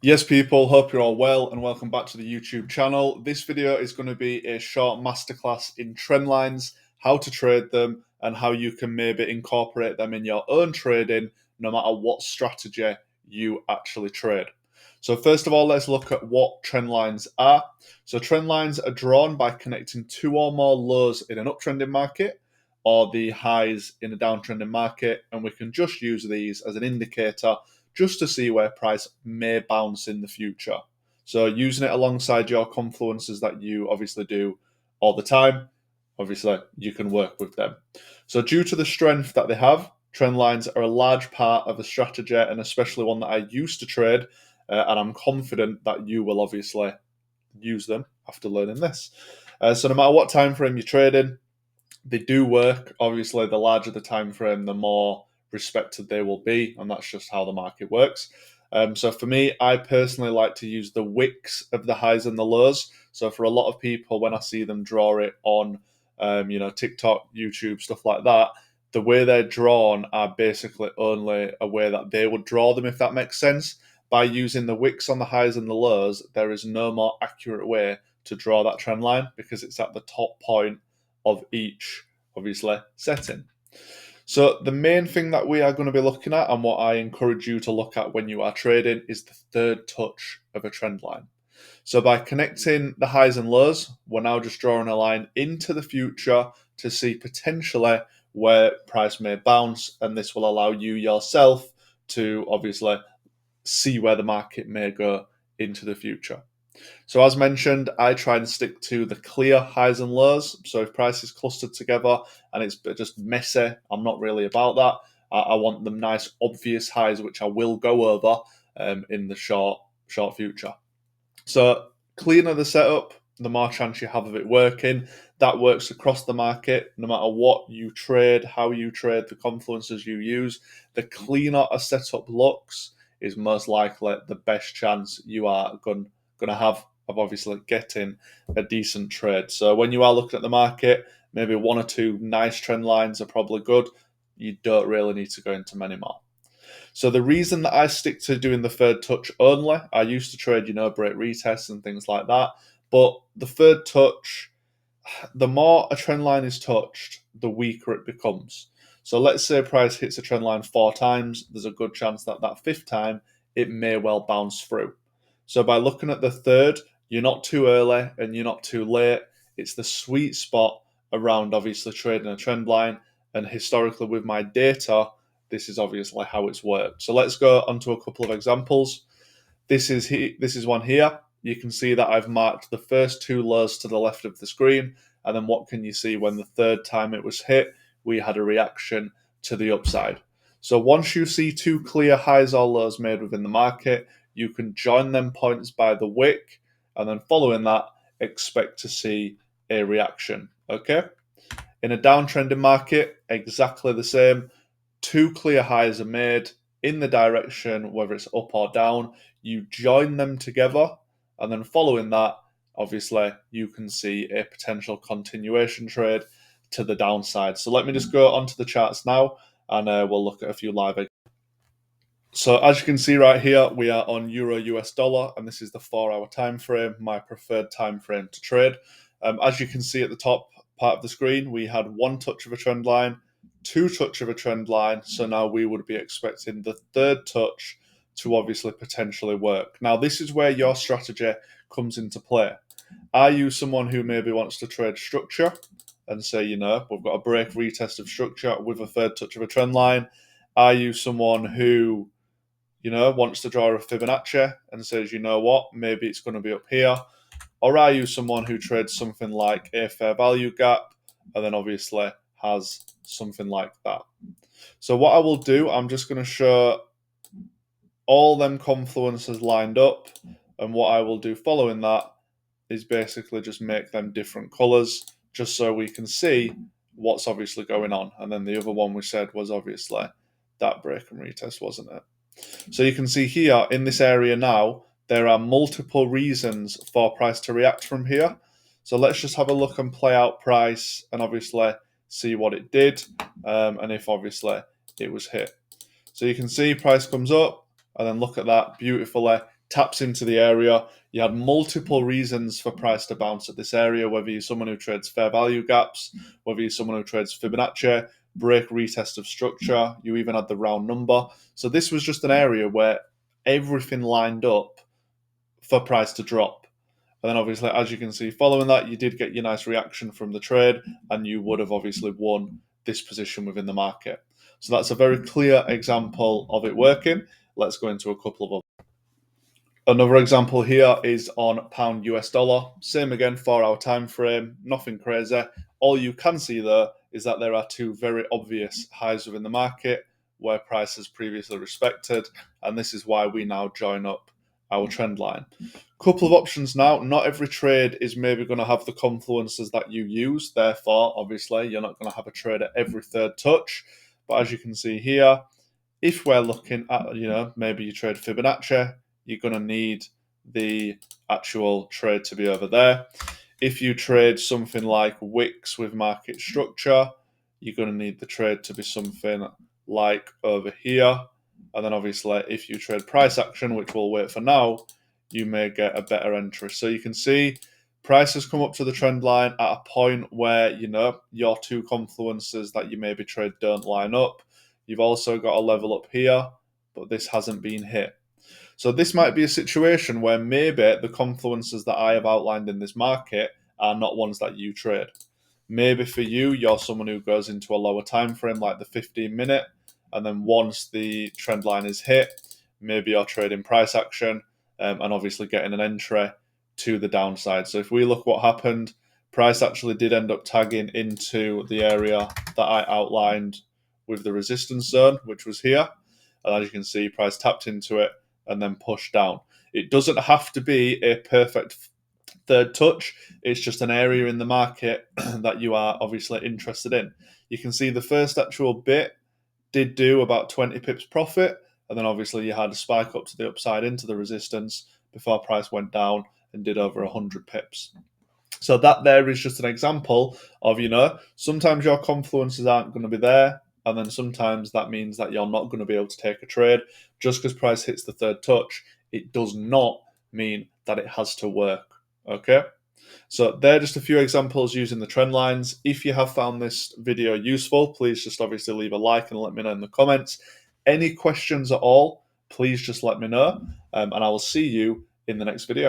Yes, people, hope you're all well and welcome back to the YouTube channel. This video is going to be a short masterclass in Trendlines, how to trade them and how you can maybe incorporate them in your own trading no matter what strategy you actually trade. So first of all, let's look at what Trendlines are. So Trendlines are drawn by connecting two or more lows in an uptrending market or the highs in a downtrending market, and we can just use these as an indicator just to see where price may bounce in the future. So using it alongside your confluences that you obviously do all the time, obviously you can work with them. So due to the strength that they have, trend lines are a large part of the strategy and especially one that I used to trade, and I'm confident that you will obviously use them after learning this. So no matter what time frame you're trading, they do work. Obviously, the larger the time frame, the more respected they will be, and that's just how the market works. So for me, I personally like to use the wicks of the highs and the lows. So for a lot of people, when I see them draw it on, TikTok, YouTube, stuff like that, the way they're drawn are basically only a way that they would draw them, if that makes sense. By using the wicks on the highs and the lows, there is no more accurate way to draw that trend line because it's at the top point of each, obviously, setting. So the main thing that we are going to be looking at and what I encourage you to look at when you are trading is the third touch of a trend line. So by connecting the highs and lows, we're now just drawing a line into the future to see potentially where price may bounce, and this will allow you yourself to obviously see where the market may go into the future. So as mentioned, I try and stick to the clear highs and lows. So if price is clustered together and it's just messy, I'm not really about that. I want them nice, obvious highs, which I will go over in the short future. So cleaner the setup, the more chance you have of it working. That works across the market, no matter what you trade, how you trade, the confluences you use. The cleaner a setup looks is most likely the best chance you are going to have of obviously getting a decent trade. So when you are looking at the market, maybe one or two nice trend lines are probably good. You don't really need to go into many more. So the reason that I stick to doing the third touch only, I used to trade, break retests and things like that. But the third touch, the more a trend line is touched, the weaker it becomes. So let's say price hits a trend line 4 times, there's a good chance that that fifth time it may well bounce through. So by looking at the third, you're not too early and you're not too late. It's the sweet spot around obviously trading a trend line. And historically with my data, this is obviously how it's worked. So let's go on to a couple of examples. This is one here. You can see that I've marked the first two lows to the left of the screen. And then what can you see when the third time it was hit? We had a reaction to the upside. So once you see two clear highs or lows made within the market, you can join them points by the wick. And then following that, expect to see a reaction. Okay? In a downtrending market, exactly the same. Two clear highs are made in the direction, whether it's up or down. You join them together, and then following that, obviously, you can see a potential continuation trade to the downside. So let me just go onto the charts now, and we'll look at a few live. So as you can see right here, we are on Euro US dollar, and this is the 4-hour time frame, my preferred time frame to trade. As you can see at the top part of the screen, we had one touch of a trend line, two touch of a trend line. So now we would be expecting the third touch to obviously potentially work. Now, this is where your strategy comes into play. Are you someone who maybe wants to trade structure and say, we've got a break retest of structure with a third touch of a trend line? Are you someone who wants to draw a Fibonacci and says, maybe it's going to be up here? Or are you someone who trades something like a fair value gap and then obviously has something like that? So what I will do, I'm just going to show all them confluences lined up, and what I will do following that is basically just make them different colors just so we can see what's obviously going on. And then the other one we said was obviously that break and retest, wasn't it? So you can see here in this area now, there are multiple reasons for price to react from here. So let's just have a look and play out price and obviously see what it did and if obviously it was hit. So you can see price comes up and then look at that beautifully taps into the area. You had multiple reasons for price to bounce at this area, whether you're someone who trades fair value gaps, whether you're someone who trades Fibonacci, break retest of structure, you even had the round number. So this was just an area where everything lined up for price to drop. And then obviously, as you can see, following that, you did get your nice reaction from the trade, and you would have obviously won this position within the market. So that's a very clear example of it working. Let's go into a couple of others. Another example here is on pound US dollar. Same again, 4-hour time frame, nothing crazy. All you can see there is that there are two very obvious highs within the market where price has previously respected, and this is why we now join up our trend line. Couple of options now. Not every trade is maybe going to have the confluences that you use. Therefore, obviously, you're not going to have a trade at every third touch. But as you can see here, if we're looking at, maybe you trade Fibonacci, you're going to need the actual trade to be over there. If you trade something like wicks with market structure, you're going to need the trade to be something like over here. And then obviously, if you trade price action, which we'll wait for now, you may get a better entry. So you can see price has come up to the trend line at a point where, your two confluences that you maybe trade don't line up. You've also got a level up here, but this hasn't been hit. So this might be a situation where maybe the confluences that I have outlined in this market are not ones that you trade. Maybe for you, you're someone who goes into a lower time frame like the 15-minute, and then once the trend line is hit, maybe you're trading price action and obviously getting an entry to the downside. So if we look what happened, price actually did end up tagging into the area that I outlined with the resistance zone, which was here. And as you can see, price tapped into it and then pushed down. It doesn't have to be a perfect third touch. It's just an area in the market that you are obviously interested in. You can see the first actual bit did do about 20 pips profit, and then obviously you had a spike up to the upside into the resistance before price went down and did over 100 pips. So that there is just an example of, sometimes your confluences aren't going to be there, and then sometimes that means that you're not going to be able to take a trade. Just because price hits the third touch, it does not mean that it has to work. Okay? So they're just a few examples using the trend lines. If you have found this video useful, please just obviously leave a like and let me know in the comments. Any questions at all, please just let me know, and I will see you in the next video.